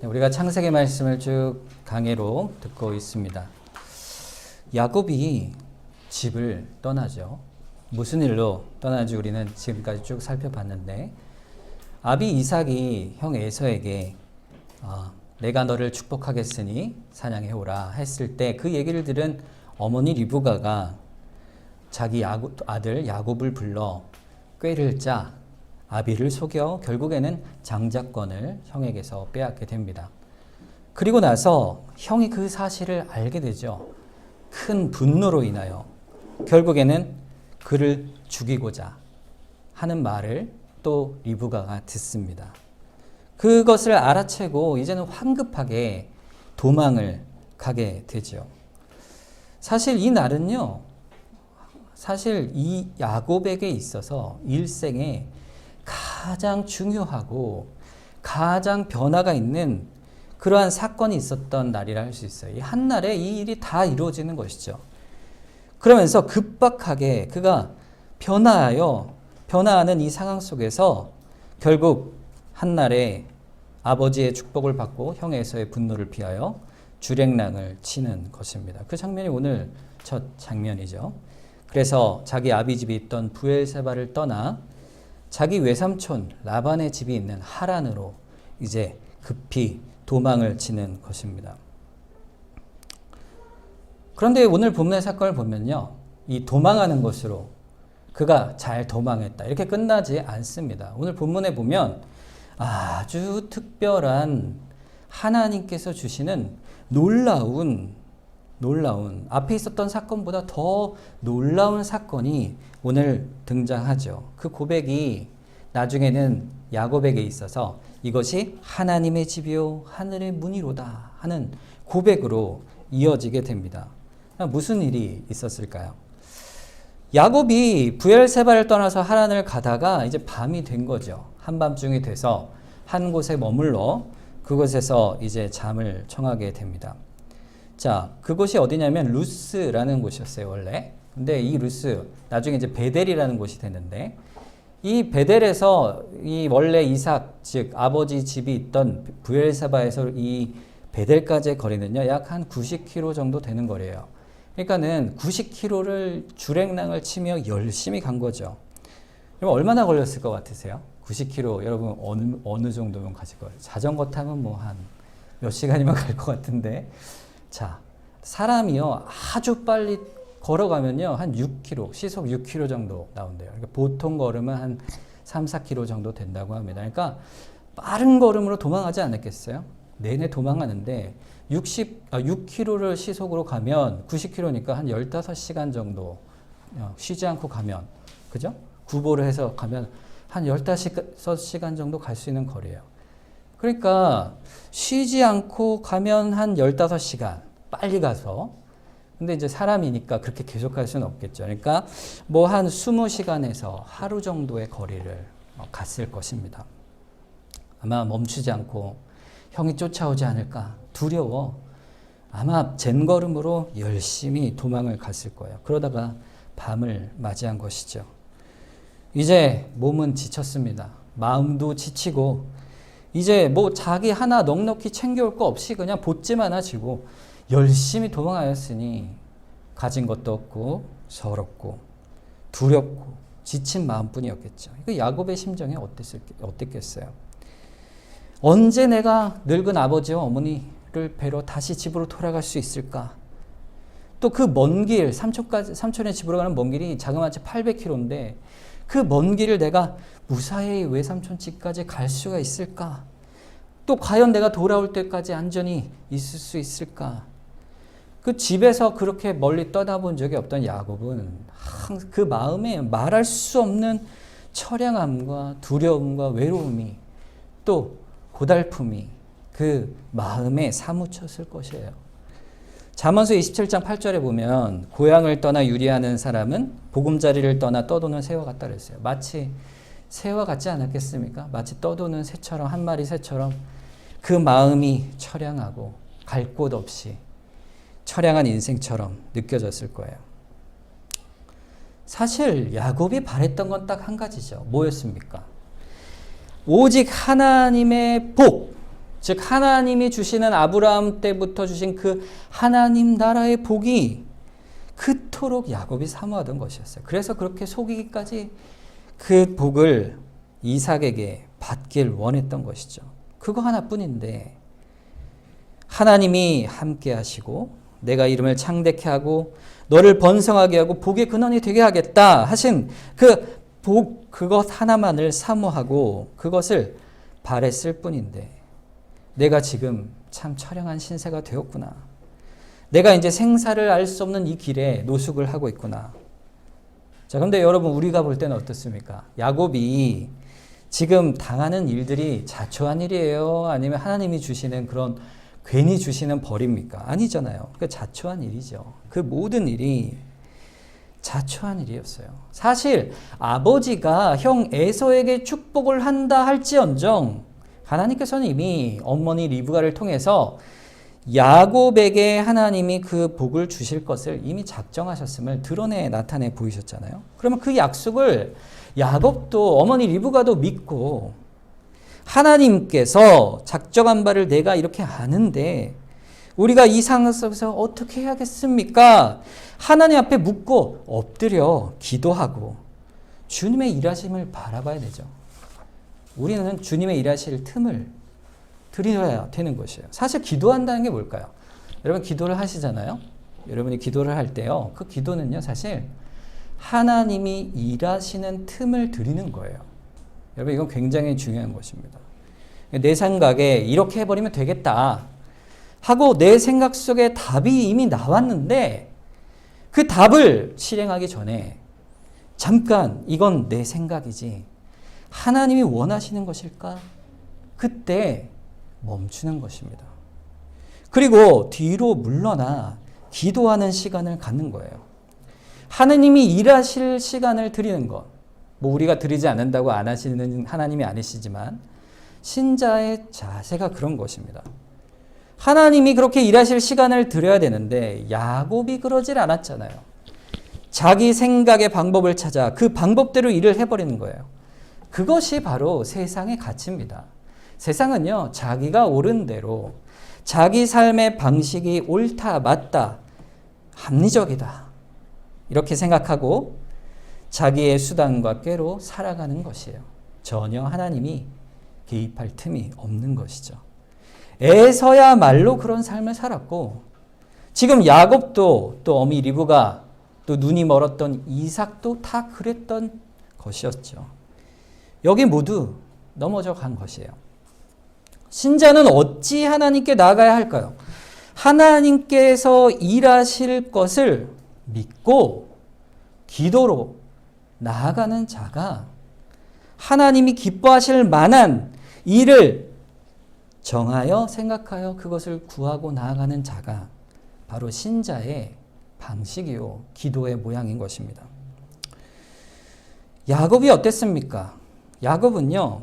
우리가 창세기 말씀을 쭉 강해로 듣고 있습니다. 야곱이 집을 떠나죠. 무슨 일로 떠나는지 우리는 지금까지 쭉 살펴봤는데, 아비 이삭이 형 에서에게 내가 너를 축복하겠으니 사냥해오라 했을 때 그 얘기를 들은 어머니 리브가가 자기 아들 야곱을 불러 꾀를 짜 아비를 속여 결국에는 장자권을 형에게서 빼앗게 됩니다. 그리고 나서 형이 그 사실을 알게 되죠. 큰 분노로 인하여 결국에는 그를 죽이고자 하는 말을 또 리브가가 듣습니다. 그것을 알아채고 이제는 황급하게 도망을 가게 되죠. 사실 이 날은요, 사실 이 야곱에게 있어서 일생에 가장 중요하고 가장 변화가 있는 그러한 사건이 있었던 날이라 할 수 있어요. 이 한 날에 이 일이 다 이루어지는 것이죠. 그러면서 급박하게 그가 변화하는 이 상황 속에서 결국 한날에 아버지의 축복을 받고 형 에서의 분노를 피하여 주랭랑을 치는 것입니다. 그 장면이 오늘 첫 장면이죠. 그래서 자기 아비 집이 있던 브엘세바를 떠나 자기 외삼촌 라반의 집이 있는 하란으로 이제 급히 도망을 치는 것입니다. 그런데 오늘 본문의 사건을 보면요, 이 도망하는 것으로 그가 잘 도망했다 이렇게 끝나지 않습니다. 오늘 본문에 보면 아주 특별한 하나님께서 주시는 놀라운 앞에 있었던 사건보다 더 놀라운 사건이 오늘 등장하죠. 그 고백이 나중에는 야곱에게 있어서 이것이 하나님의 집이요 하늘의 문이로다 하는 고백으로 이어지게 됩니다. 무슨 일이 있었을까요? 야곱이 브엘세바를 떠나서 하란을 가다가 이제 밤이 된 거죠. 한밤중이 돼서 한 곳에 머물러 그곳에서 이제 잠을 청하게 됩니다. 자, 그곳이 어디냐면 루스라는 곳이었어요, 원래. 근데 이 루스, 나중에 이제 베델이라는 곳이 됐는데, 이 베델에서 이 원래 이삭, 즉 아버지 집이 있던 브엘세바에서 이 베델까지의 거리는요, 약 한 90km 정도 되는 거리예요. 그러니까는 90km를 주랭랑을 치며 열심히 간 거죠. 그럼 얼마나 걸렸을 것 같으세요? 90km, 여러분 어느 정도면 가실 거예요? 자전거 타면 뭐 한 몇 시간이면 갈 것 같은데. 자, 사람이요 아주 빨리 걸어가면요 한 6km, 시속 6km 정도 나온대요. 그러니까 보통 걸으면 한 3, 4km 정도 된다고 합니다. 그러니까 빠른 걸음으로 도망하지 않았겠어요? 내내 도망하는데 6km를 시속으로 가면 90km니까 한 15시간 정도 쉬지 않고 가면, 그죠? 구보를 해서 가면 한 15시간 정도 갈 수 있는 거리예요. 그러니까 쉬지 않고 가면 한 15시간 빨리 가서, 근데 이제 사람이니까 그렇게 계속 갈 수는 없겠죠. 그러니까 뭐 한 20시간에서 하루 정도의 거리를 갔을 것입니다. 아마 멈추지 않고 형이 쫓아오지 않을까 두려워 아마 젠걸음으로 열심히 도망을 갔을 거예요. 그러다가 밤을 맞이한 것이죠. 이제 몸은 지쳤습니다. 마음도 지치고 이제 뭐 자기 하나 넉넉히 챙겨올 거 없이 그냥 보찜 하나 쥐고 열심히 도망하였으니 가진 것도 없고 서럽고 두렵고 지친 마음뿐이었겠죠. 이거 야곱의 심정이 어땠겠어요? 언제 내가 늙은 아버지와 어머니를 뵈러 다시 집으로 돌아갈 수 있을까? 또 그 먼 길, 삼촌의 집으로 가는 먼 길이 자그마치 800km인데 그 먼 길을 내가 무사히 외삼촌 집까지 갈 수가 있을까? 또 과연 내가 돌아올 때까지 안전히 있을 수 있을까? 그 집에서 그렇게 멀리 떠나본 적이 없던 야곱은 그 마음에 말할 수 없는 처량함과 두려움과 외로움이 또 고달픔이 그 마음에 사무쳤을 것이에요. 잠언서 27장 8절에 보면 고향을 떠나 유리하는 사람은 보금자리를 떠나 떠도는 새와 같다 그랬어요. 마치 새와 같지 않았겠습니까? 마치 떠도는 새처럼, 한 마리 새처럼 그 마음이 처량하고 갈 곳 없이 처량한 인생처럼 느껴졌을 거예요. 사실 야곱이 바랬던 건 딱 한 가지죠. 뭐였습니까? 오직 하나님의 복, 즉 하나님이 주시는 아브라함 때부터 주신 그 하나님 나라의 복이 그토록 야곱이 사모하던 것이었어요. 그래서 그렇게 속이기까지 그 복을 이삭에게 받길 원했던 것이죠. 그거 하나뿐인데 하나님이 함께 하시고 내가 이름을 창대케 하고 너를 번성하게 하고 복의 근원이 되게 하겠다 하신 그 복, 그것 하나만을 사모하고 그것을 바랬을 뿐인데 내가 지금 참 처량한 신세가 되었구나. 내가 이제 생사를 알 수 없는 이 길에 노숙을 하고 있구나. 자, 그런데 여러분 우리가 볼 때는 어떻습니까? 야곱이 지금 당하는 일들이 자초한 일이에요? 아니면 하나님이 주시는 그런 괜히 주시는 벌입니까? 아니잖아요. 그 자초한 일이죠. 그 모든 일이 자초한 일이었어요. 사실 아버지가 형 에서에게 축복을 한다 할지언정 하나님께서는 이미 어머니 리브가를 통해서 야곱에게 하나님이 그 복을 주실 것을 이미 작정하셨음을 드러내 나타내 보이셨잖아요. 그러면 그 약속을 야곱도 어머니 리브가도 믿고 하나님께서 작정한 바를 내가 이렇게 아는데 우리가 이 상황 속에서 어떻게 해야겠습니까? 하나님 앞에 묻고 엎드려 기도하고 주님의 일하심을 바라봐야 되죠. 우리는 주님의 일하실 틈을 드려야 되는 것이에요. 사실 기도한다는 게 뭘까요? 여러분 기도를 하시잖아요. 여러분이 기도를 할 때요. 그 기도는요. 사실 하나님이 일하시는 틈을 드리는 거예요. 여러분 이건 굉장히 중요한 것입니다. 내 생각에 이렇게 해버리면 되겠다 하고 내 생각 속에 답이 이미 나왔는데 그 답을 실행하기 전에 잠깐 이건 내 생각이지 하나님이 원하시는 것일까? 그때 멈추는 것입니다. 그리고 뒤로 물러나 기도하는 시간을 갖는 거예요. 하나님이 일하실 시간을 드리는 것. 뭐 우리가 드리지 않는다고 안 하시는 하나님이 아니시지만 신자의 자세가 그런 것입니다. 하나님이 그렇게 일하실 시간을 드려야 되는데 야곱이 그러질 않았잖아요. 자기 생각의 방법을 찾아 그 방법대로 일을 해버리는 거예요. 그것이 바로 세상의 가치입니다. 세상은요, 자기가 옳은 대로 자기 삶의 방식이 옳다, 맞다, 합리적이다. 이렇게 생각하고 자기의 수단과 꾀로 살아가는 것이에요. 전혀 하나님이 개입할 틈이 없는 것이죠. 에서야말로 그런 삶을 살았고 지금 야곱도 또 어미 리브가 또 눈이 멀었던 이삭도 다 그랬던 것이었죠. 여기 모두 넘어져 간 것이에요. 신자는 어찌 하나님께 나아가야 할까요? 하나님께서 일하실 것을 믿고 기도로 나아가는 자가 하나님이 기뻐하실 만한 일을 정하여 생각하여 그것을 구하고 나아가는 자가 바로 신자의 방식이요 기도의 모양인 것입니다. 야곱이 어땠습니까? 야곱은요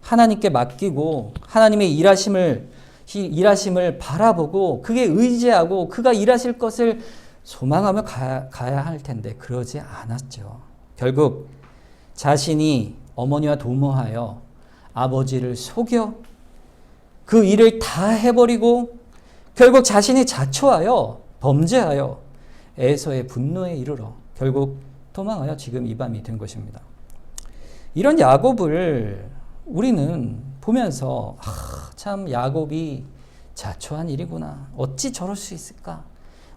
하나님께 맡기고 하나님의 일하심을 바라보고 그게 의지하고 그가 일하실 것을 소망하며 가야 할 텐데 그러지 않았죠. 결국 자신이 어머니와 도모하여 아버지를 속여 그 일을 다 해버리고 결국 자신이 자초하여 범죄하여 에서의 분노에 이르러 결국 도망하여 지금 이 밤이 된 것입니다. 이런 야곱을 우리는 보면서 참 야곱이 자초한 일이구나. 어찌 저럴 수 있을까?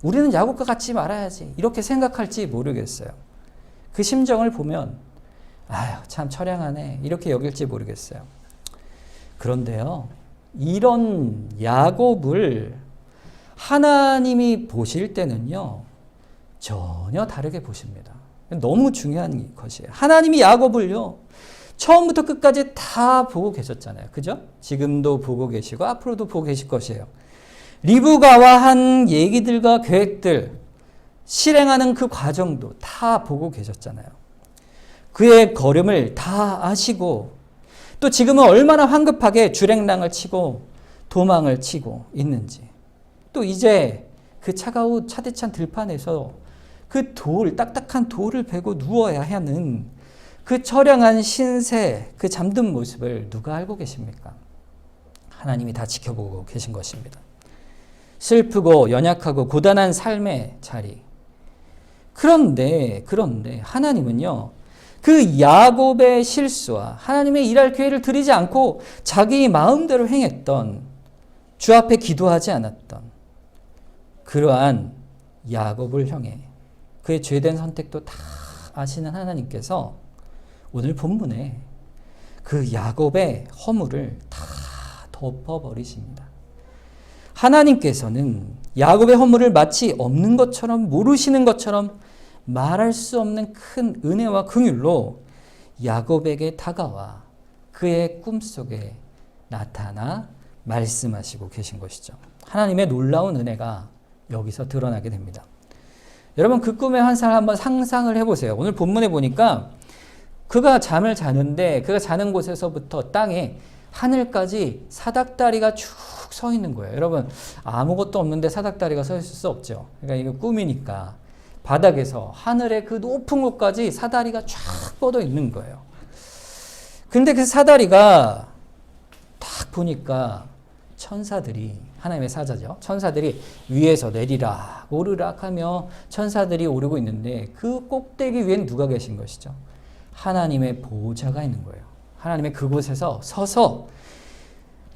우리는 야곱과 같이 말아야지. 이렇게 생각할지 모르겠어요. 그 심정을 보면 참 처량하네. 이렇게 여길지 모르겠어요. 그런데요. 이런 야곱을 하나님이 보실 때는요. 전혀 다르게 보십니다. 너무 중요한 것이에요. 하나님이 야곱을요. 처음부터 끝까지 다 보고 계셨잖아요. 그죠? 지금도 보고 계시고 앞으로도 보고 계실 것이에요. 리브가와 한 얘기들과 계획들 실행하는 그 과정도 다 보고 계셨잖아요. 그의 걸음을 다 아시고 또 지금은 얼마나 황급하게 주랭랑을 치고 도망을 치고 있는지 또 이제 그 차가운 차디찬 들판에서 그 딱딱한 돌을 베고 누워야 하는 그 처량한 신세, 그 잠든 모습을 누가 알고 계십니까? 하나님이 다 지켜보고 계신 것입니다. 슬프고 연약하고 고단한 삶의 자리. 그런데 하나님은요, 그 야곱의 실수와 하나님의 일할 기회를 드리지 않고 자기 마음대로 행했던, 주 앞에 기도하지 않았던 그러한 야곱을 향해 그의 죄된 선택도 다 아시는 하나님께서 오늘 본문에 그 야곱의 허물을 다 덮어버리십니다. 하나님께서는 야곱의 허물을 마치 없는 것처럼, 모르시는 것처럼 말할 수 없는 큰 은혜와 긍휼로 야곱에게 다가와 그의 꿈속에 나타나 말씀하시고 계신 것이죠. 하나님의 놀라운 은혜가 여기서 드러나게 됩니다. 여러분, 그 꿈의 환상을 한번 상상을 해보세요. 오늘 본문에 보니까 그가 잠을 자는데 그가 자는 곳에서부터 땅에 하늘까지 사닥다리가 쭉 서 있는 거예요. 여러분, 아무것도 없는데 사닥다리가 서 있을 수 없죠. 그러니까 이거 꿈이니까 바닥에서 하늘의 그 높은 곳까지 사다리가 쫙 뻗어 있는 거예요. 근데 그 사다리가 딱 보니까 천사들이, 하나님의 사자죠, 천사들이 위에서 내리락 오르락 하며 천사들이 오르고 있는데 그 꼭대기 위엔 누가 계신 것이죠? 하나님의 보호자가 있는 거예요. 하나님의 그곳에서 서서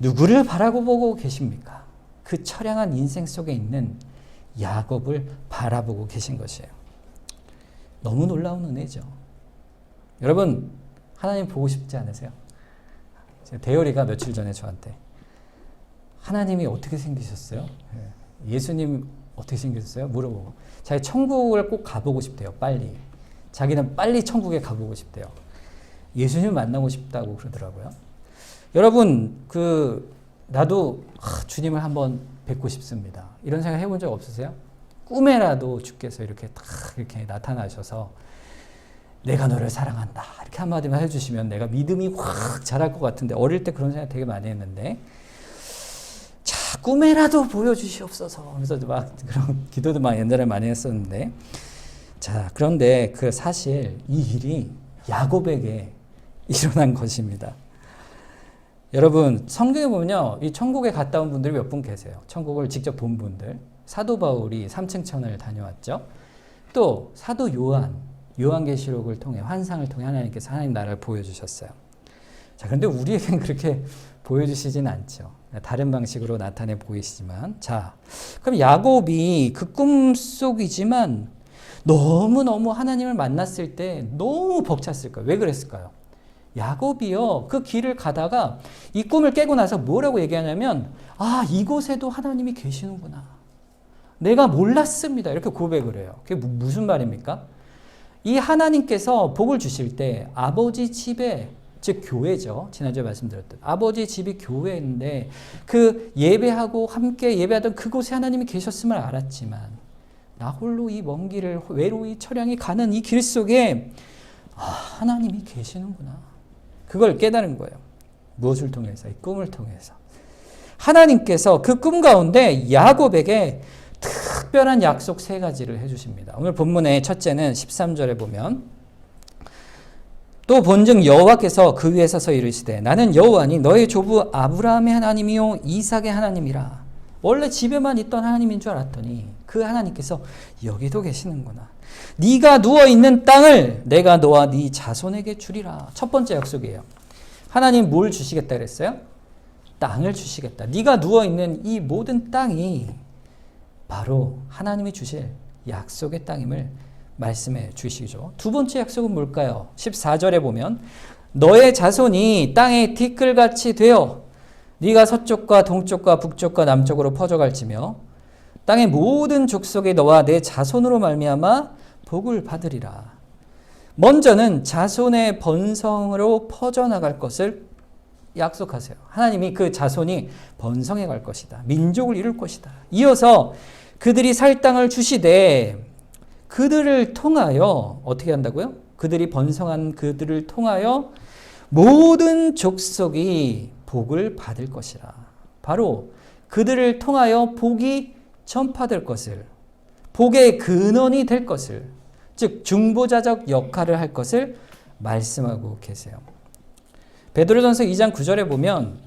누구를 바라보고 계십니까? 그 처량한 인생 속에 있는 야곱을 바라보고 계신 것이에요. 너무 놀라운 은혜죠. 여러분, 하나님 보고 싶지 않으세요? 대열이가 며칠 전에 저한테 하나님이 어떻게 생기셨어요? 예수님 어떻게 생기셨어요? 물어보고 자기 천국을 꼭 가보고 싶대요. 빨리. 자기는 빨리 천국에 가보고 싶대요. 예수님 만나고 싶다고 그러더라고요. 여러분, 나도 주님을 한번 뵙고 싶습니다. 이런 생각 해본 적 없으세요? 꿈에라도 주께서 이렇게 딱 이렇게 나타나셔서 내가 너를 사랑한다 이렇게 한마디만 해주시면 내가 믿음이 확 자랄 것 같은데, 어릴 때 그런 생각 되게 많이 했는데, 자, 꿈에라도 보여주시옵소서 그래서 막 그런 기도도 막 옛날에 많이 했었는데, 자, 그런데 그 사실 이 일이 야곱에게 일어난 것입니다. 여러분, 성경에 보면요, 이 천국에 갔다 온 분들이 몇 분 계세요. 천국을 직접 본 분들. 사도 바울이 3층 천을 다녀왔죠. 또 사도 요한계시록을 통해, 환상을 통해 하나님께서 하나님 나라를 보여주셨어요. 자, 그런데 우리에겐 그렇게 보여주시진 않죠. 다른 방식으로 나타내 보이시지만, 자, 그럼 야곱이 그 꿈속이지만 너무너무 하나님을 만났을 때 너무 벅찼을 거예요. 왜 그랬을까요? 야곱이요, 그 길을 가다가 이 꿈을 깨고 나서 뭐라고 얘기하냐면, 아, 이곳에도 하나님이 계시는구나. 내가 몰랐습니다. 이렇게 고백을 해요. 그게 무슨 말입니까? 이 하나님께서 복을 주실 때 아버지 집에, 즉 교회죠. 지난주에 말씀드렸던 아버지 집이 교회인데 그 예배하고 함께 예배하던 그곳에 하나님이 계셨음을 알았지만, 나 홀로 이 먼 길을 외로이 처량히 가는 이 길 속에 하나님이 계시는구나. 그걸 깨달은 거예요. 무엇을 통해서? 이 꿈을 통해서. 하나님께서 그 꿈 가운데 야곱에게 특별한 약속 3가지를 해주십니다. 오늘 본문의 첫째는 13절에 보면, 또 본즉 여호와께서 그 위에 서서 이르시되 나는 여호와니 너의 조부 아브라함의 하나님이요 이삭의 하나님이라. 원래 집에만 있던 하나님인 줄 알았더니 그 하나님께서 여기도 계시는구나. 네가 누워있는 땅을 내가 너와 네 자손에게 주리라. 첫 번째 약속이에요. 하나님 뭘 주시겠다 그랬어요? 땅을 주시겠다. 네가 누워있는 이 모든 땅이 바로 하나님이 주실 약속의 땅임을 말씀해 주시죠. 두 번째 약속은 뭘까요? 14절에 보면 너의 자손이 땅의 티끌같이 되어 네가 서쪽과 동쪽과 북쪽과 남쪽으로 퍼져갈지며 땅의 모든 족속이 너와 내 자손으로 말미암아 복을 받으리라. 먼저는 자손의 번성으로 퍼져나갈 것을 약속하세요. 하나님이 그 자손이 번성해 갈 것이다. 민족을 이룰 것이다. 이어서 그들이 살 땅을 주시되 그들을 통하여 어떻게 한다고요? 그들이 번성한 그들을 통하여 모든 족속이 복을 받을 것이라. 바로 그들을 통하여 복이 전파될 것을, 복의 근원이 될 것을, 즉 중보자적 역할을 할 것을 말씀하고 계세요. 베드로전서 2장 9절에 보면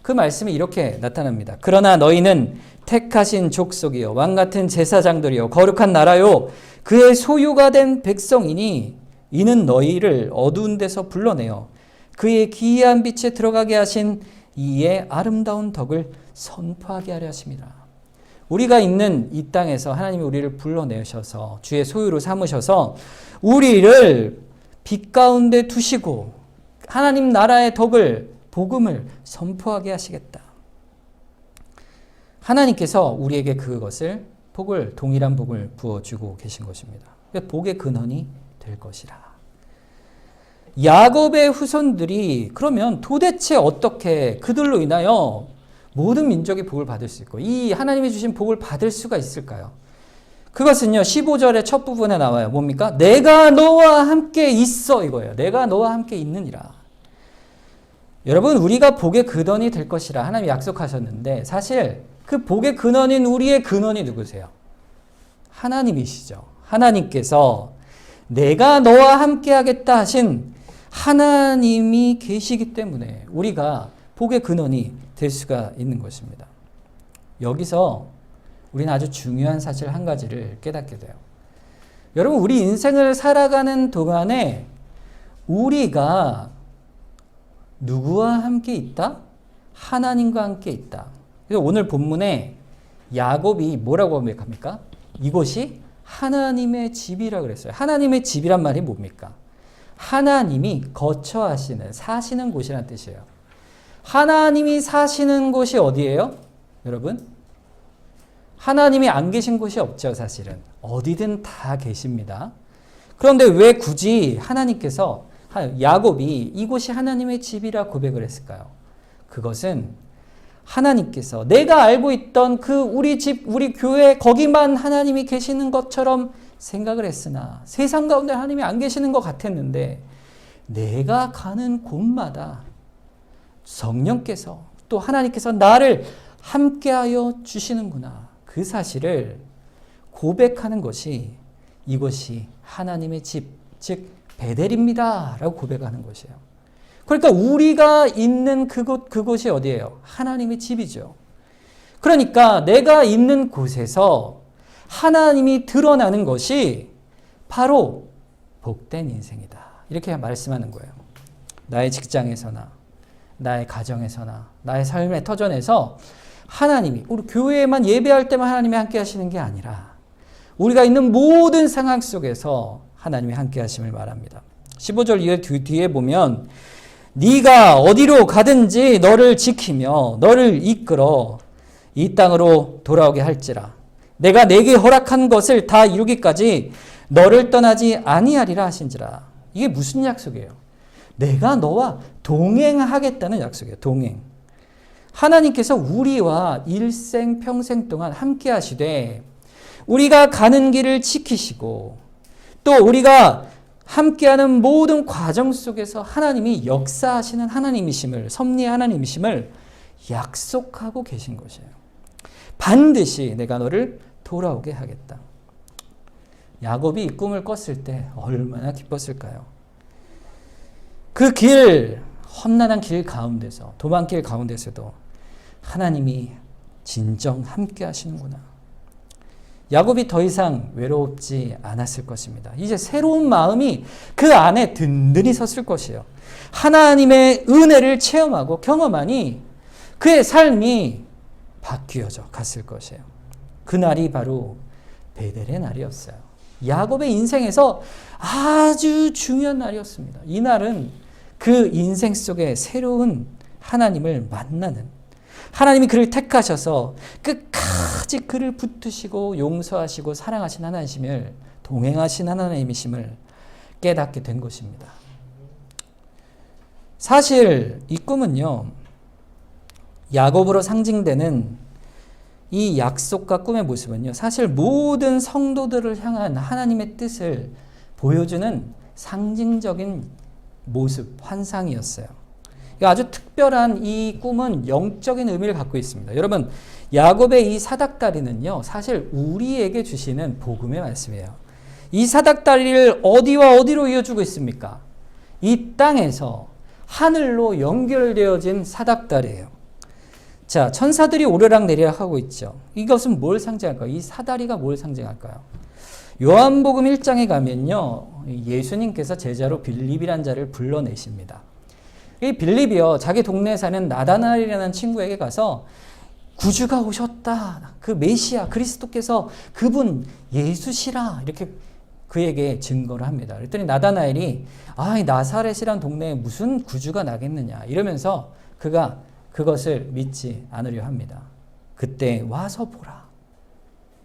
그 말씀이 이렇게 나타납니다. 그러나 너희는 택하신 족속이요 왕같은 제사장들이요 거룩한 나라요 그의 소유가 된 백성이니 이는 너희를 어두운 데서 불러내어 그의 기이한 빛에 들어가게 하신 이의 아름다운 덕을 선포하게 하려 하십니다. 우리가 있는 이 땅에서 하나님이 우리를 불러내셔서 주의 소유로 삼으셔서 우리를 빛 가운데 두시고 하나님 나라의 덕을 복음을 선포하게 하시겠다. 하나님께서 우리에게 그것을 복을 동일한 복을 부어주고 계신 것입니다. 복의 근원이 될 것이라. 야곱의 후손들이 그러면 도대체 어떻게 그들로 인하여 모든 민족이 복을 받을 수 있고 이 하나님이 주신 복을 받을 수가 있을까요? 그것은요 15절의 첫 부분에 나와요. 뭡니까? 내가 너와 함께 있어 이거예요. 내가 너와 함께 있느니라. 여러분 우리가 복의 근원이 될 것이라 하나님이 약속하셨는데 사실 그 복의 근원인 우리의 근원이 누구세요? 하나님이시죠. 하나님께서 내가 너와 함께 하겠다 하신 하나님이 계시기 때문에 우리가 복의 근원이 될 수가 있는 것입니다. 여기서 우리는 아주 중요한 사실 한 가지를 깨닫게 돼요. 여러분 우리 인생을 살아가는 동안에 우리가 누구와 함께 있다? 하나님과 함께 있다. 그래서 오늘 본문에 야곱이 뭐라고 고백합니까? 이곳이 하나님의 집이라 그랬어요. 하나님의 집이란 말이 뭡니까? 하나님이 거처하시는, 사시는 곳이란 뜻이에요. 하나님이 사시는 곳이 어디예요? 여러분? 하나님이 안 계신 곳이 없죠, 사실은. 어디든 다 계십니다. 그런데 왜 굳이 하나님께서 야곱이 이곳이 하나님의 집이라 고백을 했을까요? 그것은 하나님께서 내가 알고 있던 그 우리 집, 우리 교회 거기만 하나님이 계시는 것처럼 생각을 했으나 세상 가운데 하나님이 안 계시는 것 같았는데 내가 가는 곳마다 성령께서 또 하나님께서 나를 함께하여 주시는구나. 그 사실을 고백하는 것이 이것이 하나님의 집, 즉 베델입니다 라고 고백하는 것이에요. 그러니까 우리가 있는 그곳이 어디예요? 하나님의 집이죠. 그러니까 내가 있는 곳에서 하나님이 드러나는 것이 바로 복된 인생이다. 이렇게 말씀하는 거예요. 나의 직장에서나 나의 가정에서나 나의 삶의 터전에서 하나님이 우리 교회에만 예배할 때만 하나님이 함께 하시는 게 아니라 우리가 있는 모든 상황 속에서 하나님이 함께 하심을 말합니다. 15절 뒤에 보면 네가 어디로 가든지 너를 지키며 너를 이끌어 이 땅으로 돌아오게 할지라. 내가 내게 허락한 것을 다 이루기까지 너를 떠나지 아니하리라 하신지라. 이게 무슨 약속이에요? 내가 너와 동행하겠다는 약속이에요. 동행. 하나님께서 우리와 일생 평생 동안 함께 하시되 우리가 가는 길을 지키시고 또 우리가 함께하는 모든 과정 속에서 하나님이 역사하시는 하나님이심을, 섭리의 하나님이심을 약속하고 계신 것이에요. 반드시 내가 너를 돌아오게 하겠다. 야곱이 이 꿈을 꿨을 때 얼마나 기뻤을까요? 그 길, 험난한 길 가운데서, 도망길 가운데서도 하나님이 진정 함께 하시는구나. 야곱이 더 이상 외롭지 않았을 것입니다. 이제 새로운 마음이 그 안에 든든히 섰을 것이에요. 하나님의 은혜를 체험하고 경험하니 그의 삶이 바뀌어져 갔을 것이에요. 그날이 바로 베델의 날이었어요. 야곱의 인생에서 아주 중요한 날이었습니다. 이 날은 그 인생 속에 새로운 하나님을 만나는, 하나님이 그를 택하셔서 끝까지 그를 붙드시고 용서하시고 사랑하신 하나님이심을, 동행하신 하나님이심을 깨닫게 된 것입니다. 사실 이 꿈은요, 야곱으로 상징되는 이 약속과 꿈의 모습은요, 사실 모든 성도들을 향한 하나님의 뜻을 보여주는 상징적인 모습, 환상이었어요. 아주 특별한 이 꿈은 영적인 의미를 갖고 있습니다. 여러분, 야곱의 이 사닥다리는요, 사실 우리에게 주시는 복음의 말씀이에요. 이 사닥다리를 어디와 어디로 이어주고 있습니까? 이 땅에서 하늘로 연결되어진 사닥다리예요. 자, 천사들이 오르락내리락 하고 있죠. 이것은 뭘 상징할까요? 이 사다리가 뭘 상징할까요? 요한복음 1장에 가면요, 예수님께서 제자로 빌립이란 자를 불러내십니다. 이 빌립이요, 자기 동네에 사는 나다나엘이라는 친구에게 가서 구주가 오셨다, 그 메시아 그리스도께서 그분 예수시라, 이렇게 그에게 증거를 합니다. 그랬더니 나다나엘이 이 나사렛이란 동네에 무슨 구주가 나겠느냐 이러면서 그가 그것을 믿지 않으려 합니다. 그때 와서 보라,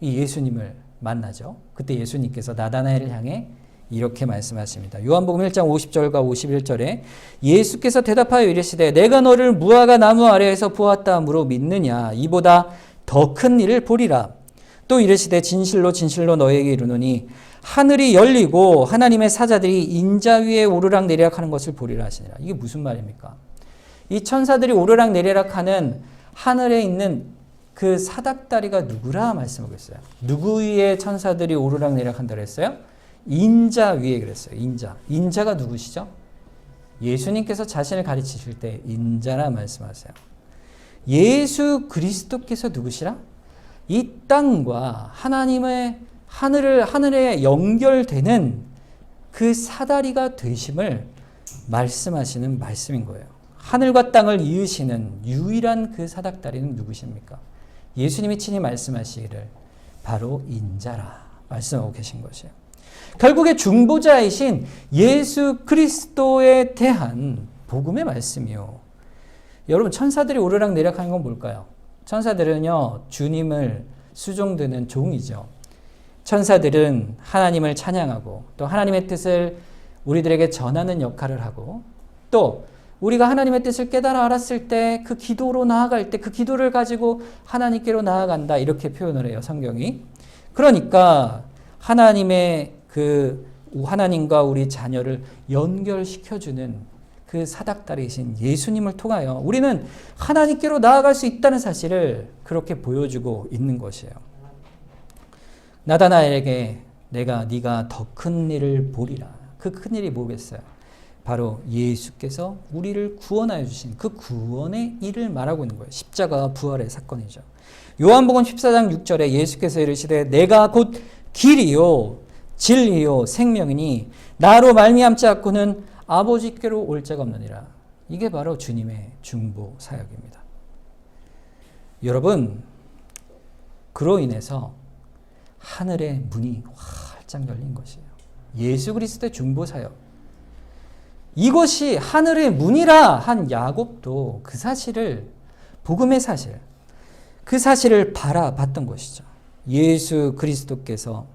이 예수님을 만나죠. 그때 예수님께서 나다나엘을 향해 이렇게 말씀하십니다. 요한복음 1장 50절과 51절에 예수께서 대답하여 이르시되 내가 너를 무화과 나무 아래에서 보았다 함으로 믿느냐? 이보다 더 큰 일을 보리라. 또 이르시되 진실로 진실로 너에게 이르노니 하늘이 열리고 하나님의 사자들이 인자 위에 오르락내리락 하는 것을 보리라 하시니라. 이게 무슨 말입니까? 이 천사들이 오르락내리락 하는 하늘에 있는 그 사닥다리가 누구라 말씀하고 있어요. 누구 위에 천사들이 오르락내리락 한다고 했어요? 인자 위에 그랬어요. 인자. 인자가 누구시죠? 예수님께서 자신을 가르치실 때 인자라 말씀하세요. 예수 그리스도께서 누구시라? 이 땅과 하나님의 하늘에 연결되는 그 사다리가 되심을 말씀하시는 말씀인 거예요. 하늘과 땅을 이으시는 유일한 그 사닥다리는 누구십니까? 예수님이 친히 말씀하시기를 바로 인자라 말씀하고 계신 것이에요. 결국에 중보자이신 예수 그리스도에 대한 복음의 말씀이요. 여러분, 천사들이 오르락내리락하는 건 뭘까요? 천사들은요, 주님을 수종드는 종이죠. 천사들은 하나님을 찬양하고 또 하나님의 뜻을 우리들에게 전하는 역할을 하고, 또 우리가 하나님의 뜻을 깨달아 알았을 때 그 기도로 나아갈 때 그 기도를 가지고 하나님께로 나아간다, 이렇게 표현을 해요, 성경이. 그러니까 하나님과 우리 자녀를 연결시켜주는 그 사닥다리이신 예수님을 통하여 우리는 하나님께로 나아갈 수 있다는 사실을 그렇게 보여주고 있는 것이에요. 나다나엘에게 네가 더 큰 일을 보리라. 그 큰 일이 뭐겠어요? 바로 예수께서 우리를 구원하여 주신 그 구원의 일을 말하고 있는 거예요. 십자가와 부활의 사건이죠. 요한복음 14장 6절에 예수께서 이르시되 내가 곧 길이요 진리요 생명이니 나로 말미암지 않고는 아버지께로 올 자가 없느니라. 이게 바로 주님의 중보 사역입니다. 여러분, 그로 인해서 하늘의 문이 활짝 열린 것이에요. 예수 그리스도의 중보 사역. 이것이 하늘의 문이라 한 야곱도 그 사실을, 복음의 사실, 그 사실을 바라봤던 것이죠. 예수 그리스도께서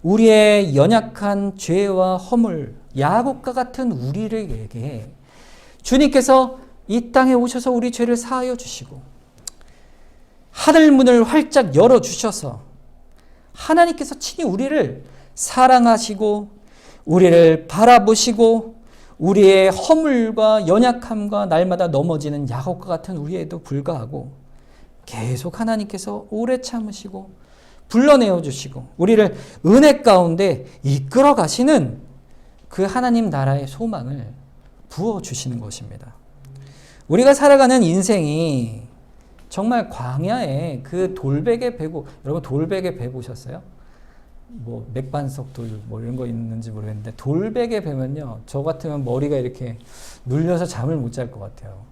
우리의 연약한 죄와 허물, 야곱과 같은 우리에게 주님께서 이 땅에 오셔서 우리 죄를 사하여 주시고 하늘문을 활짝 열어주셔서 하나님께서 친히 우리를 사랑하시고 우리를 바라보시고 우리의 허물과 연약함과 날마다 넘어지는 야곱과 같은 우리에도 불구하고 계속 하나님께서 오래 참으시고 불러내어 주시고 우리를 은혜 가운데 이끌어 가시는 그 하나님 나라의 소망을 부어주시는 것입니다. 우리가 살아가는 인생이 정말 광야에 그 돌베개 베고, 여러분 돌베개 배 보셨어요? 뭐 맥반석 돌 뭐 이런 거 있는지 모르겠는데 돌베개 베면요, 저 같으면 머리가 이렇게 눌려서 잠을 못 잘 것 같아요.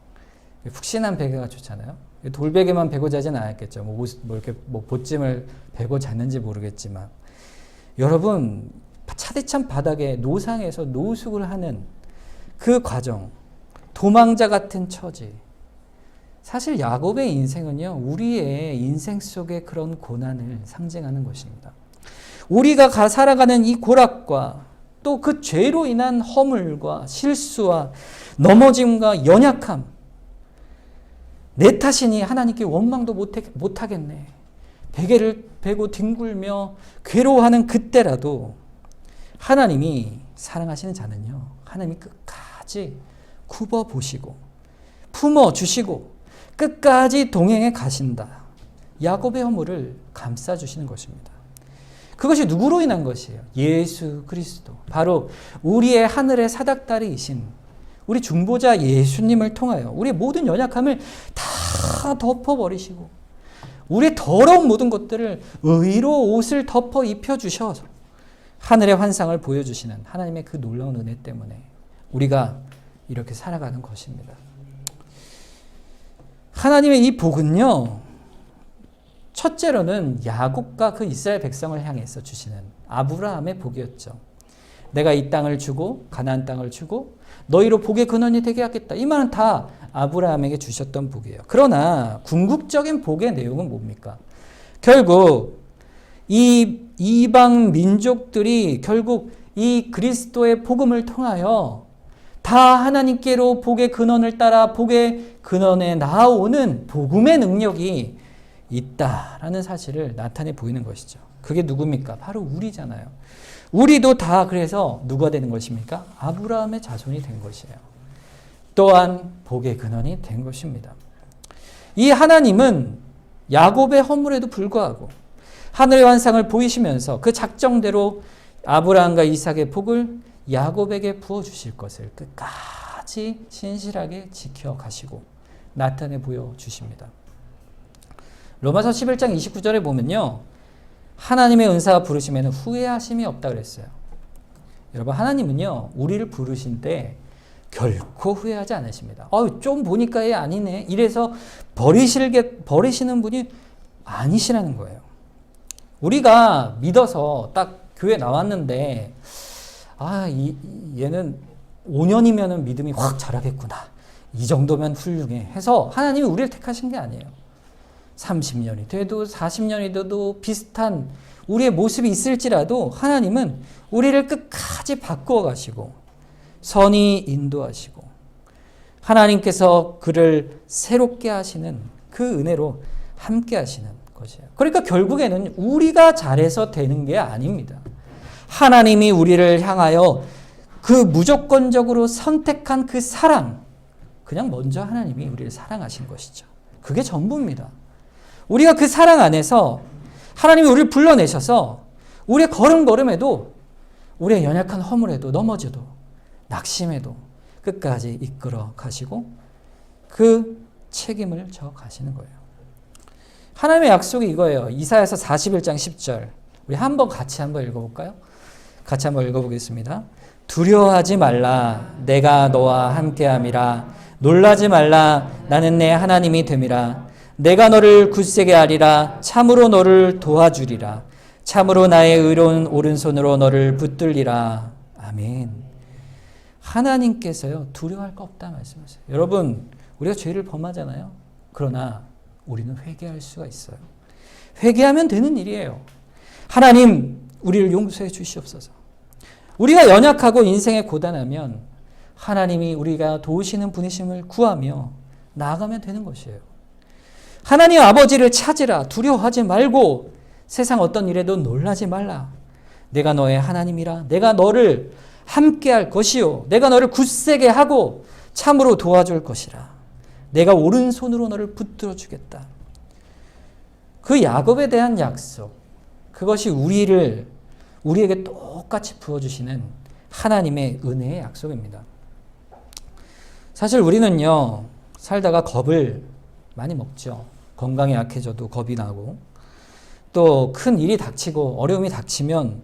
푹신한 베개가 좋잖아요. 돌베개만 베고 자진 않았겠죠. 뭐 이렇게 보찜을 베고 잤는지 모르겠지만, 여러분 차디찬 바닥에 노상에서 노숙을 하는 그 과정, 도망자 같은 처지. 사실 야곱의 인생은요, 우리의 인생 속의 그런 고난을 상징하는 것입니다. 우리가 살아가는 이 고락과 또 그 죄로 인한 허물과 실수와 넘어짐과 연약함, 내 탓이니 하나님께 원망도 못하겠네. 베개를 베고 뒹굴며 괴로워하는 그때라도 하나님이 사랑하시는 자는요, 하나님이 끝까지 굽어보시고 품어주시고 끝까지 동행해 가신다. 야곱의 허물을 감싸주시는 것입니다. 그것이 누구로 인한 것이에요? 예수 그리스도. 바로 우리의 하늘의 사닥다리이신 우리 중보자 예수님을 통하여 우리의 모든 연약함을 다 덮어버리시고 우리의 더러운 모든 것들을 의로 옷을 덮어 입혀주셔서 하늘의 환상을 보여주시는 하나님의 그 놀라운 은혜 때문에 우리가 이렇게 살아가는 것입니다. 하나님의 이 복은요, 첫째로는 야곱과 그 이스라엘 백성을 향해서 주시는 아브라함의 복이었죠. 내가 이 땅을 주고 가나안 땅을 주고 너희로 복의 근원이 되게 하겠다. 이 말은 다 아브라함에게 주셨던 복이에요. 그러나 궁극적인 복의 내용은 뭡니까? 결국 이 이방 민족들이 결국 이 그리스도의 복음을 통하여 다 하나님께로 복의 근원을 따라 복의 근원에 나아오는 복음의 능력이 있다라는 사실을 나타내 보이는 것이죠. 그게 누굽니까? 바로 우리잖아요. 우리도 다 그래서 누가 되는 것입니까? 아브라함의 자손이 된 것이에요. 또한 복의 근원이 된 것입니다. 이 하나님은 야곱의 허물에도 불구하고 하늘의 환상을 보이시면서 그 작정대로 아브라함과 이삭의 복을 야곱에게 부어주실 것을 끝까지 신실하게 지켜가시고 나타내 보여주십니다. 로마서 11장 29절에 보면요, 하나님의 은사와 부르심에는 후회하심이 없다 그랬어요. 여러분, 하나님은요 우리를 부르신 때 결코 후회하지 않으십니다. 좀 보니까 얘 아니네 이래서 버리시는 분이 아니시라는 거예요. 우리가 믿어서 딱 교회 나왔는데 얘는 5년이면 믿음이 확 자라겠구나, 이 정도면 훌륭해 해서 하나님이 우리를 택하신 게 아니에요. 30년이 돼도 40년이 돼도 비슷한 우리의 모습이 있을지라도 하나님은 우리를 끝까지 바꾸어 가시고 선히 인도하시고 하나님께서 그를 새롭게 하시는 그 은혜로 함께 하시는 것이에요. 그러니까 결국에는 우리가 잘해서 되는 게 아닙니다. 하나님이 우리를 향하여 그 무조건적으로 선택한 그 사랑, 그냥 먼저 하나님이 우리를 사랑하신 것이죠. 그게 전부입니다. 우리가 그 사랑 안에서 하나님이 우리를 불러내셔서 우리의 걸음걸음에도 우리의 연약한 허물에도 넘어져도 낙심해도 끝까지 이끌어 가시고 그 책임을 져 가시는 거예요. 하나님의 약속이 이거예요. 이사야서 41장 10절. 우리 같이 한번 읽어볼까요? 같이 한번 읽어보겠습니다. 두려워하지 말라. 내가 너와 함께함이라. 놀라지 말라. 나는 내 하나님이 됨이라. 내가 너를 굳세게 하리라. 참으로 너를 도와주리라. 참으로 나의 의로운 오른손으로 너를 붙들리라. 아멘. 하나님께서요 두려워할 거 없다 말씀하세요. 여러분, 우리가 죄를 범하잖아요. 그러나 우리는 회개할 수가 있어요. 회개하면 되는 일이에요. 하나님, 우리를 용서해 주시옵소서. 우리가 연약하고 인생에 고단하면 하나님이 우리가 도우시는 분이심을 구하며 나아가면 되는 것이에요. 하나님 아버지를 찾으라. 두려워하지 말고 세상 어떤 일에도 놀라지 말라. 내가 너의 하나님이라. 내가 너를 함께할 것이요. 내가 너를 굳세게 하고 참으로 도와줄 것이라. 내가 오른손으로 너를 붙들어 주겠다. 그 야곱에 대한 약속, 그것이 우리에게 똑같이 부어주시는 하나님의 은혜의 약속입니다. 사실 우리는요, 살다가 겁을 많이 먹죠. 건강이 약해져도 겁이 나고, 또 큰 일이 닥치고 어려움이 닥치면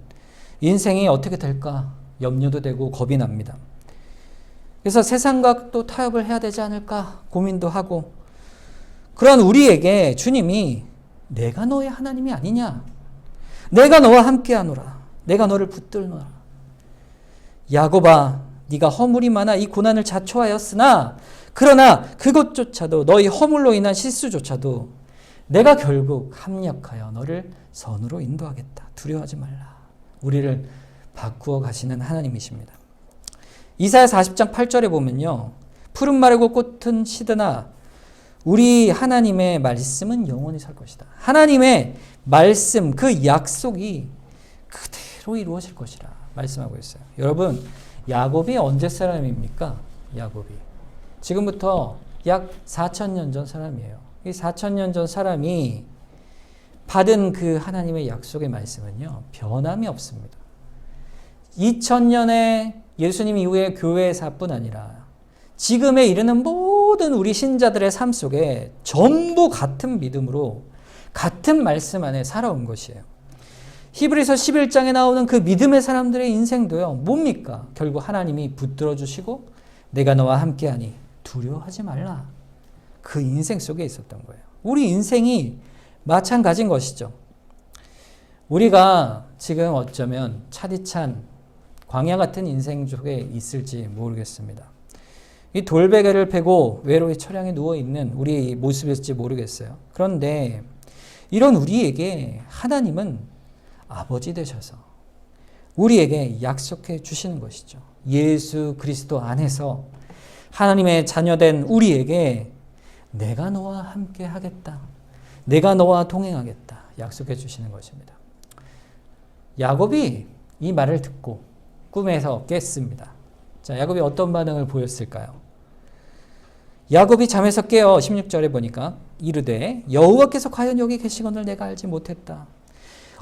인생이 어떻게 될까 염려도 되고 겁이 납니다. 그래서 세상과 또 타협을 해야 되지 않을까 고민도 하고, 그런 우리에게 주님이 내가 너의 하나님이 아니냐, 내가 너와 함께하노라, 내가 너를 붙들노라. 야곱아, 네가 허물이 많아 이 고난을 자초하였으나 그러나 그것조차도, 너희 허물로 인한 실수조차도 내가 결국 합력하여 너를 선으로 인도하겠다. 두려워하지 말라. 우리를 바꾸어 가시는 하나님이십니다. 이사야 40장 8절에 보면요, 푸른 마르고 꽃은 시드나 우리 하나님의 말씀은 영원히 살 것이다. 하나님의 말씀, 그 약속이 그대로 이루어질 것이라 말씀하고 있어요. 여러분, 야곱이 언제 사람입니까? 야곱이 지금부터 약 4,000년 전 사람이에요. 이 4,000년 전 사람이 받은 그 하나님의 약속의 말씀은요, 변함이 없습니다. 2000년의 예수님 이후의 교회사뿐 아니라 지금에 이르는 모든 우리 신자들의 삶 속에 전부 같은 믿음으로 같은 말씀 안에 살아온 것이에요. 히브리서 11장에 나오는 그 믿음의 사람들의 인생도요. 뭡니까? 결국 하나님이 붙들어 주시고 내가 너와 함께하니 두려워하지 말라. 그 인생 속에 있었던 거예요. 우리 인생이 마찬가지인 것이죠. 우리가 지금 어쩌면 차디찬 광야 같은 인생 속에 있을지 모르겠습니다. 이 돌베개를 펴고 외로이 처량에 누워있는 우리 모습일지 모르겠어요. 그런데 이런 우리에게 하나님은 아버지 되셔서 우리에게 약속해 주시는 것이죠. 예수 그리스도 안에서 하나님의 자녀된 우리에게 내가 너와 함께 하겠다. 내가 너와 동행하겠다. 약속해 주시는 것입니다. 야곱이 이 말을 듣고 꿈에서 깼습니다. 자, 야곱이 어떤 반응을 보였을까요? 야곱이 잠에서 깨어 16절에 보니까 이르되 여호와께서 과연 여기 계시거늘 내가 알지 못했다.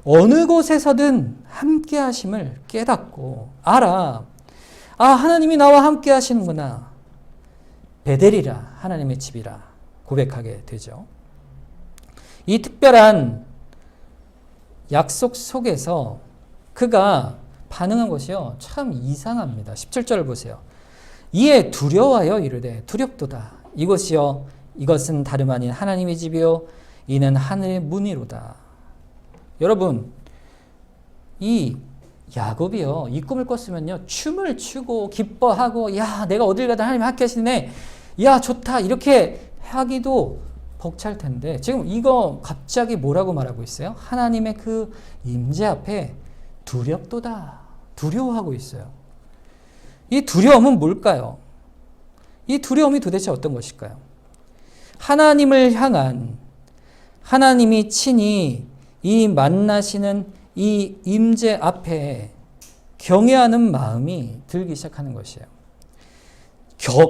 어느 곳에서든 함께 하심을 깨닫고 알아. 아, 하나님이 나와 함께 하시는구나. 베델이라 하나님의 집이라 고백하게 되죠. 이 특별한 약속 속에서 그가 반응한 것이요. 참 이상합니다. 17절을 보세요. 이에 두려워하여 이르되 두렵도다. 이것은 다름 아닌 하나님의 집이요 이는 하늘의 문이로다. 여러분, 이 야곱이요, 이 꿈을 꿨으면요, 춤을 추고 기뻐하고, 야, 내가 어딜 가든 하나님 함께 하시네, 야, 좋다, 이렇게 하기도 벅찰 텐데, 지금 이거 갑자기 뭐라고 말하고 있어요? 하나님의 그 임재 앞에 두렵도다, 두려워하고 있어요. 이 두려움은 뭘까요? 이 두려움이 도대체 어떤 것일까요? 하나님을 향한, 하나님이 친히 이 만나시는 이 임재 앞에 경외하는 마음이 들기 시작하는 것이에요.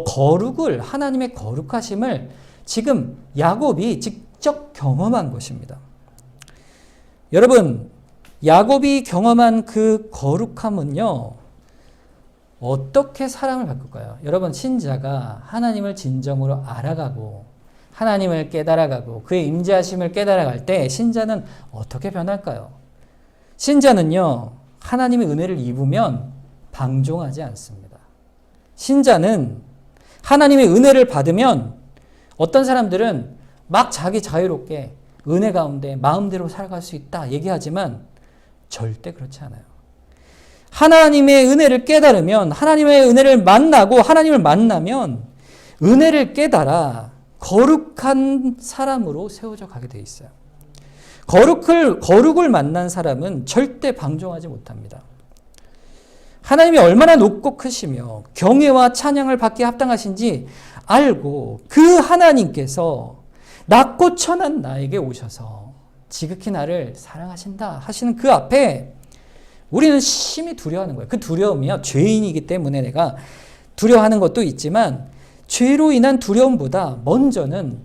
거룩을, 하나님의 거룩하심을 지금 야곱이 직접 경험한 것입니다. 여러분, 야곱이 경험한 그 거룩함은요, 어떻게 사람을 바꿀까요? 여러분, 신자가 하나님을 진정으로 알아가고 하나님을 깨달아가고 그의 임재하심을 깨달아갈 때 신자는 어떻게 변할까요? 신자는요, 하나님의 은혜를 입으면 방종하지 않습니다. 신자는 하나님의 은혜를 받으면 어떤 사람들은 막 자기 자유롭게 은혜 가운데 마음대로 살아갈 수 있다 얘기하지만 절대 그렇지 않아요. 하나님의 은혜를 깨달으면, 하나님의 은혜를 만나고 하나님을 만나면 은혜를 깨달아 거룩한 사람으로 세워져 가게 돼 있어요. 거룩을 만난 사람은 절대 방종하지 못합니다. 하나님이 얼마나 높고 크시며 경외와 찬양을 받기에 합당하신지 알고 그 하나님께서 낮고 천한 나에게 오셔서 지극히 나를 사랑하신다 하시는 그 앞에 우리는 심히 두려워하는 거예요. 그 두려움이요, 죄인이기 때문에 내가 두려워하는 것도 있지만 죄로 인한 두려움보다 먼저는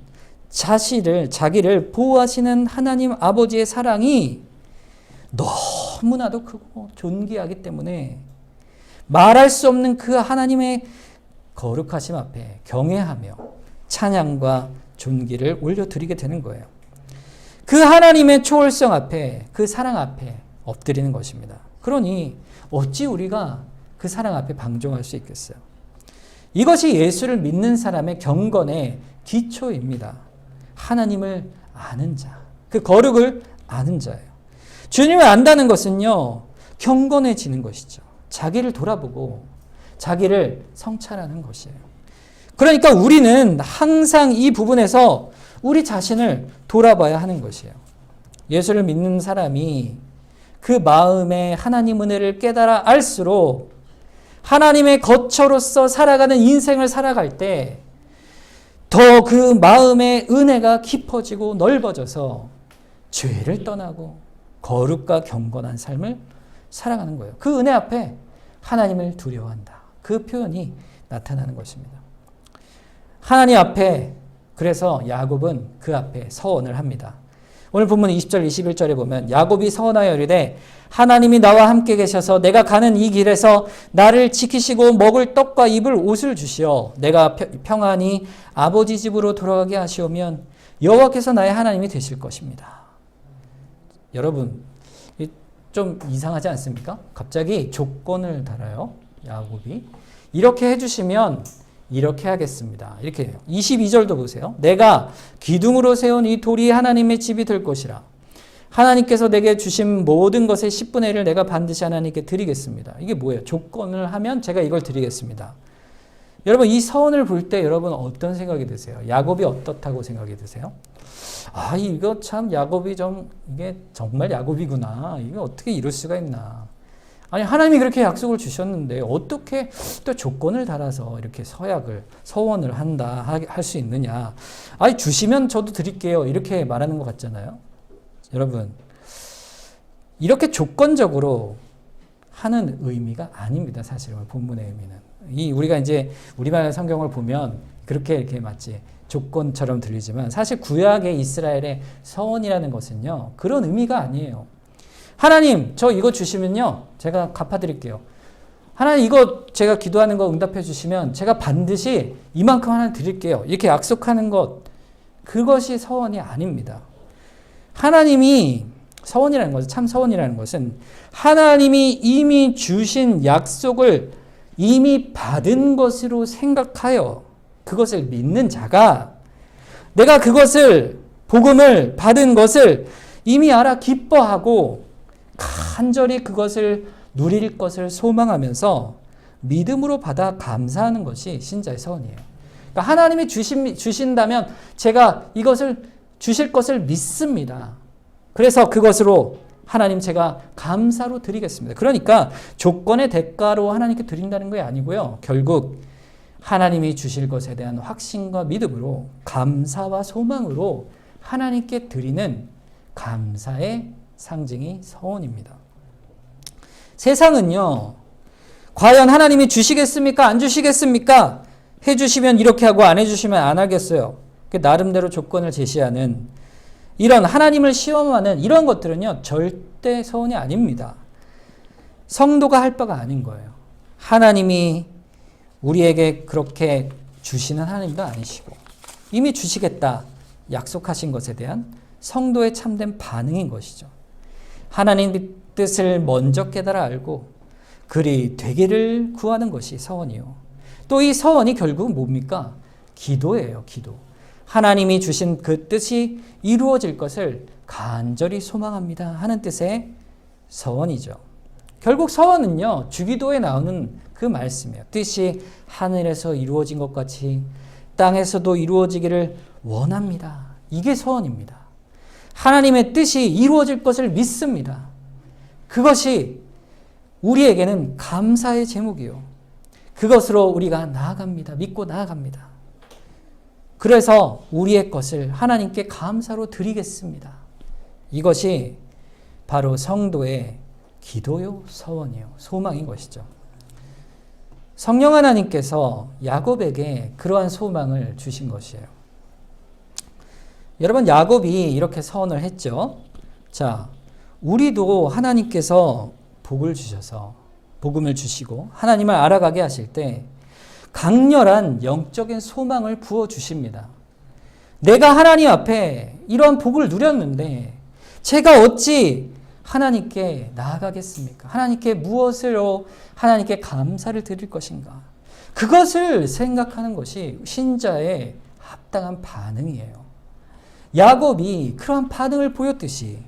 자기를 보호하시는 하나님 아버지의 사랑이 너무나도 크고 존귀하기 때문에 말할 수 없는 그 하나님의 거룩하심 앞에 경외하며 찬양과 존귀를 올려드리게 되는 거예요. 그 하나님의 초월성 앞에, 그 사랑 앞에 엎드리는 것입니다. 그러니 어찌 우리가 그 사랑 앞에 방종할 수 있겠어요? 이것이 예수를 믿는 사람의 경건의 기초입니다. 하나님을 아는 자, 그 거룩을 아는 자예요. 주님을 안다는 것은요, 경건해지는 것이죠. 자기를 돌아보고 자기를 성찰하는 것이에요. 그러니까 우리는 항상 이 부분에서 우리 자신을 돌아봐야 하는 것이에요. 예수를 믿는 사람이 그 마음에 하나님 은혜를 깨달아 알수록 하나님의 거처로서 살아가는 인생을 살아갈 때 더 그 마음의 은혜가 깊어지고 넓어져서 죄를 떠나고 거룩과 경건한 삶을 살아가는 거예요. 그 은혜 앞에 하나님을 두려워한다. 그 표현이 나타나는 것입니다. 하나님 앞에, 그래서 야곱은 그 앞에 서원을 합니다. 오늘 본문 20절 21절에 보면 야곱이 서원하여 이르되 하나님이 나와 함께 계셔서 내가 가는 이 길에서 나를 지키시고 먹을 떡과 입을 옷을 주시어 내가 평안히 아버지 집으로 돌아가게 하시오면 여호와께서 나의 하나님이 되실 것입니다. 여러분, 좀 이상하지 않습니까? 갑자기 조건을 달아요. 야곱이. 이렇게 해주시면 이렇게 하겠습니다. 이렇게 해요. 22절도 보세요. 내가 기둥으로 세운 이 돌이 하나님의 집이 될 것이라. 하나님께서 내게 주신 모든 것의 10분의 1을 내가 반드시 하나님께 드리겠습니다. 이게 뭐예요? 조건을 하면 제가 이걸 드리겠습니다. 여러분, 이 서원을 볼 때 여러분 어떤 생각이 드세요? 야곱이 어떻다고 생각이 드세요? 아, 이거 참 야곱이 이게 정말 야곱이구나. 이거 어떻게 이럴 수가 있나. 아니, 하나님이 그렇게 약속을 주셨는데 어떻게 또 조건을 달아서 이렇게 서원을 한다, 할 수 있느냐. 아니, 주시면 저도 드릴게요. 이렇게 말하는 것 같잖아요. 여러분, 이렇게 조건적으로 하는 의미가 아닙니다. 사실 본문의 의미는. 우리가 이제 우리말 성경을 보면 그렇게 이렇게 마치 조건처럼 들리지만 사실 구약의 이스라엘의 서원이라는 것은요, 그런 의미가 아니에요. 하나님, 저 이거 주시면요, 제가 갚아드릴게요. 하나님, 이거 제가 기도하는 거 응답해 주시면 제가 반드시 이만큼 하나 드릴게요. 이렇게 약속하는 것, 그것이 서원이 아닙니다. 하나님이 서원이라는 것은, 참 서원이라는 것은 하나님이 이미 주신 약속을 이미 받은 것으로 생각하여 그것을 믿는 자가 내가 그것을, 복음을 받은 것을 이미 알아 기뻐하고 간절히 그것을 누릴 것을 소망하면서 믿음으로 받아 감사하는 것이 신자의 서원이에요. 그러니까 하나님이 주신다면 제가 이것을 주실 것을 믿습니다. 그래서 그것으로 하나님 제가 감사로 드리겠습니다. 그러니까 조건의 대가로 하나님께 드린다는 게 아니고요. 결국 하나님이 주실 것에 대한 확신과 믿음으로 감사와 소망으로 하나님께 드리는 감사의 상징이 서원입니다. 세상은요, 과연 하나님이 주시겠습니까? 안 주시겠습니까? 해주시면 이렇게 하고 안 해주시면 안 하겠어요. 나름대로 조건을 제시하는 이런 하나님을 시험하는 이런 것들은요, 절대 서원이 아닙니다. 성도가 할 바가 아닌 거예요. 하나님이 우리에게 그렇게 주시는 하나님도 아니시고 이미 주시겠다 약속하신 것에 대한 성도의 참된 반응인 것이죠. 하나님의 뜻을 먼저 깨달아 알고 그리 되기를 구하는 것이 서원이요. 또 이 서원이 결국은 뭡니까? 기도예요. 기도. 하나님이 주신 그 뜻이 이루어질 것을 간절히 소망합니다 하는 뜻의 서원이죠. 결국 서원은요, 주기도에 나오는 그 말씀이에요. 뜻이 하늘에서 이루어진 것 같이 땅에서도 이루어지기를 원합니다. 이게 서원입니다. 하나님의 뜻이 이루어질 것을 믿습니다. 그것이 우리에게는 감사의 제목이요. 그것으로 우리가 나아갑니다. 믿고 나아갑니다. 그래서 우리의 것을 하나님께 감사로 드리겠습니다. 이것이 바로 성도의 기도요, 서원이요, 소망인 것이죠. 성령 하나님께서 야곱에게 그러한 소망을 주신 것이에요. 여러분, 야곱이 이렇게 서원을 했죠. 자, 우리도 하나님께서 복을 주셔서 복음을 주시고 하나님을 알아가게 하실 때 강렬한 영적인 소망을 부어주십니다. 내가 하나님 앞에 이러한 복을 누렸는데 제가 어찌 하나님께 나아가겠습니까? 하나님께 무엇으로 하나님께 감사를 드릴 것인가? 그것을 생각하는 것이 신자의 합당한 반응이에요. 야곱이 그러한 반응을 보였듯이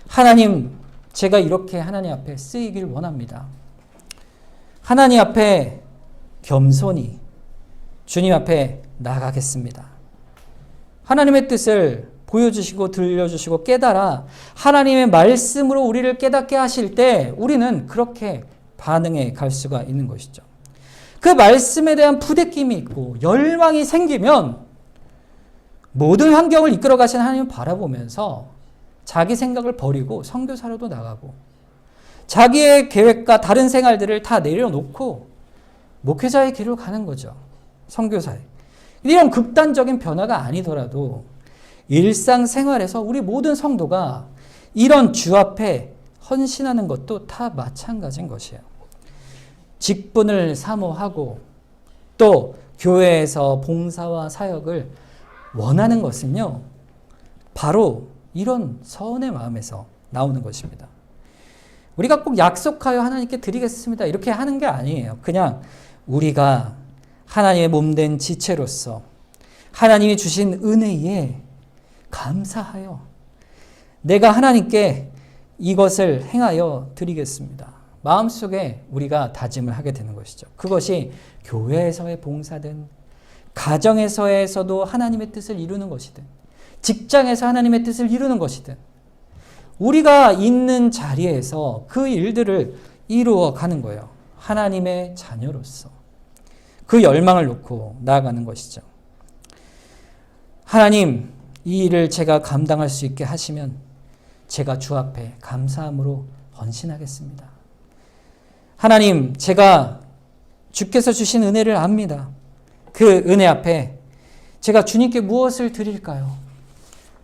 하나님, 제가 이렇게 하나님 앞에 쓰이길 원합니다. 하나님 앞에 겸손히 주님 앞에 나가겠습니다. 하나님의 뜻을 보여주시고 들려주시고 깨달아 하나님의 말씀으로 우리를 깨닫게 하실 때 우리는 그렇게 반응해 갈 수가 있는 것이죠. 그 말씀에 대한 부대낌이 있고 열망이 생기면 모든 환경을 이끌어 가신 하나님을 바라보면서 자기 생각을 버리고 선교사로도 나가고 자기의 계획과 다른 생활들을 다 내려놓고 목회자의 길로 가는 거죠. 선교사의. 이런 극단적인 변화가 아니더라도 일상생활에서 우리 모든 성도가 이런 주 앞에 헌신하는 것도 다 마찬가지인 것이에요. 직분을 사모하고 또 교회에서 봉사와 사역을 원하는 것은요, 바로 이런 서운의 마음에서 나오는 것입니다. 우리가 꼭 약속하여 하나님께 드리겠습니다, 이렇게 하는 게 아니에요. 그냥 우리가 하나님의 몸된 지체로서 하나님이 주신 은혜에 감사하여 내가 하나님께 이것을 행하여 드리겠습니다, 마음속에 우리가 다짐을 하게 되는 것이죠. 그것이 교회에서의 봉사든 가정에서도 하나님의 뜻을 이루는 것이든 직장에서 하나님의 뜻을 이루는 것이든 우리가 있는 자리에서 그 일들을 이루어 가는 거예요. 하나님의 자녀로서 그 열망을 놓고 나아가는 것이죠. 하나님, 이 일을 제가 감당할 수 있게 하시면 제가 주 앞에 감사함으로 헌신하겠습니다. 하나님, 제가 주께서 주신 은혜를 압니다. 그 은혜 앞에 제가 주님께 무엇을 드릴까요?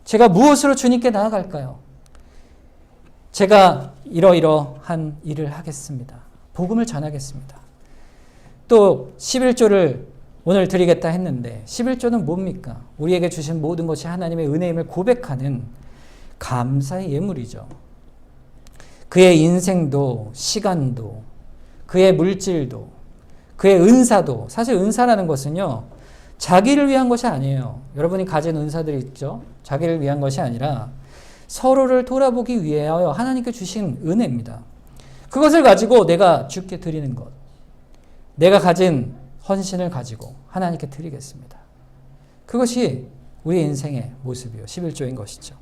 제가 무엇으로 주님께 나아갈까요? 제가 이러이러한 일을 하겠습니다. 복음을 전하겠습니다. 또 11조를 오늘 드리겠다 했는데 11조는 뭡니까? 우리에게 주신 모든 것이 하나님의 은혜임을 고백하는 감사의 예물이죠. 그의 인생도 시간도 그의 물질도 그의 은사도, 사실 은사라는 것은요, 자기를 위한 것이 아니에요. 여러분이 가진 은사들이 있죠? 자기를 위한 것이 아니라 서로를 돌아보기 위하여 하나님께 주신 은혜입니다. 그것을 가지고 내가 주께 드리는 것, 내가 가진 헌신을 가지고 하나님께 드리겠습니다. 그것이 우리 인생의 모습이요, 11조인 것이죠.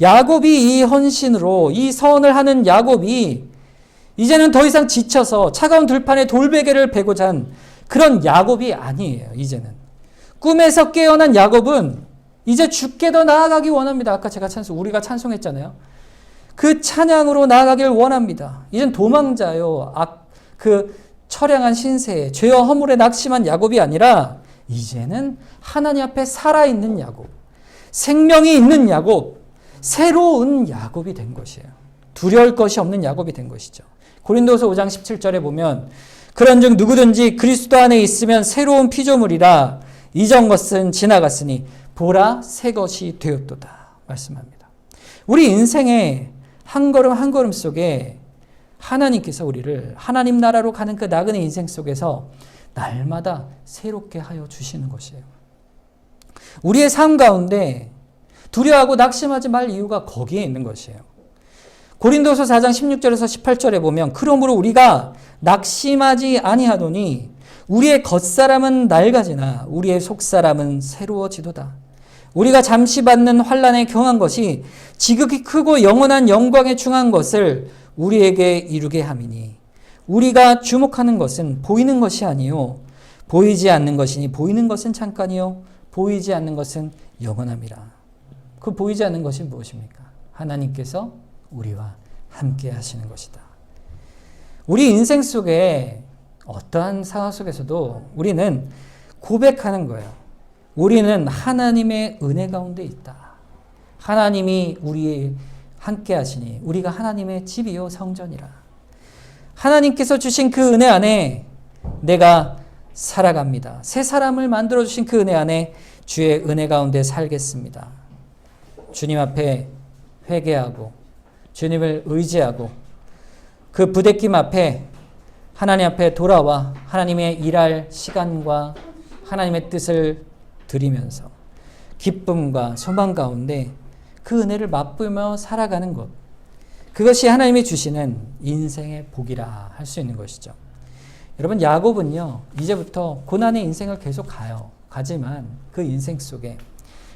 야곱이 이 헌신으로 이 선을 하는 야곱이 이제는 더 이상 지쳐서 차가운 들판에 돌베개를 베고자 한 그런 야곱이 아니에요. 이제는 꿈에서 깨어난 야곱은 이제 주께 더 나아가기 원합니다. 아까 제가 우리가 찬송했잖아요. 그 찬양으로 나아가길 원합니다. 이젠 도망자요, 그 처량한 신세에 죄와 허물에 낙심한 야곱이 아니라 이제는 하나님 앞에 살아있는 야곱, 생명이 있는 야곱, 새로운 야곱이 된 것이에요. 두려울 것이 없는 야곱이 된 것이죠. 고린도서 5장 17절에 보면 그런즉 누구든지 그리스도 안에 있으면 새로운 피조물이라 이전 것은 지나갔으니 보라 새 것이 되었도다 말씀합니다. 우리 인생의 한 걸음 한 걸음 속에 하나님께서 우리를 하나님 나라로 가는 그 나그네 인생 속에서 날마다 새롭게 하여 주시는 것이에요. 우리의 삶 가운데 두려워하고 낙심하지 말 이유가 거기에 있는 것이에요. 고린도서 4장 16절에서 18절에 보면 그러므로 우리가 낙심하지 아니하노니 우리의 겉사람은 낡아지나 우리의 속사람은 새로워지도다. 우리가 잠시 받는 환난에 경한 것이 지극히 크고 영원한 영광에 충한 것을 우리에게 이루게 함이니 우리가 주목하는 것은 보이는 것이 아니요 보이지 않는 것이니 보이는 것은 잠깐이요 보이지 않는 것은 영원함이라. 그 보이지 않는 것이 무엇입니까? 하나님께서 우리와 함께 하시는 것이다. 우리 인생 속에 어떠한 상황 속에서도 우리는 고백하는 거예요. 우리는 하나님의 은혜 가운데 있다. 하나님이 우리 함께 하시니 우리가 하나님의 집이요 성전이라. 하나님께서 주신 그 은혜 안에 내가 살아갑니다. 새 사람을 만들어 주신 그 은혜 안에 주의 은혜 가운데 살겠습니다. 주님 앞에 회개하고 주님을 의지하고 그 부대낌 앞에 하나님 앞에 돌아와 하나님의 일할 시간과 하나님의 뜻을 드리면서 기쁨과 소망 가운데 그 은혜를 맛보며 살아가는 것, 그것이 하나님이 주시는 인생의 복이라 할 수 있는 것이죠. 여러분, 야곱은요 이제부터 고난의 인생을 계속 가지만 그 인생 속에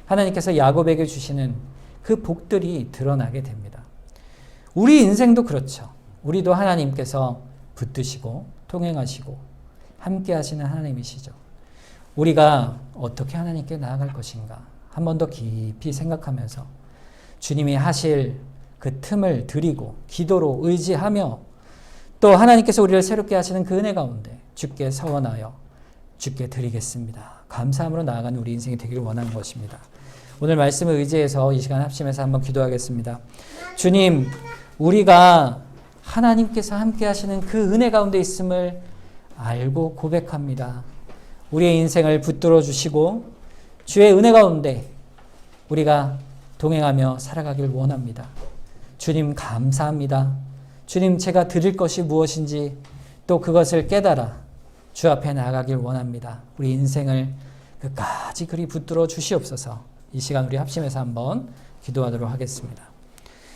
하나님께서 야곱에게 주시는 그 복들이 드러나게 됩니다. 우리 인생도 그렇죠. 우리도 하나님께서 붙드시고 통행하시고 함께 하시는 하나님이시죠. 우리가 어떻게 하나님께 나아갈 것인가 한 번 더 깊이 생각하면서 주님이 하실 그 틈을 드리고 기도로 의지하며 또 하나님께서 우리를 새롭게 하시는 그 은혜 가운데 주께 서원하여 주께 드리겠습니다. 감사함으로 나아가는 우리 인생이 되기를 원하는 것입니다. 오늘 말씀을 의지해서 이 시간 합심해서 한번 기도하겠습니다. 주님, 우리가 하나님께서 함께 하시는 그 은혜 가운데 있음을 알고 고백합니다. 우리의 인생을 붙들어 주시고 주의 은혜 가운데 우리가 동행하며 살아가길 원합니다. 주님 감사합니다. 주님, 제가 드릴 것이 무엇인지 또 그것을 깨달아 주 앞에 나아가길 원합니다. 우리 인생을 끝까지 그리 붙들어 주시옵소서. 이 시간 우리 합심해서 한번 기도하도록 하겠습니다.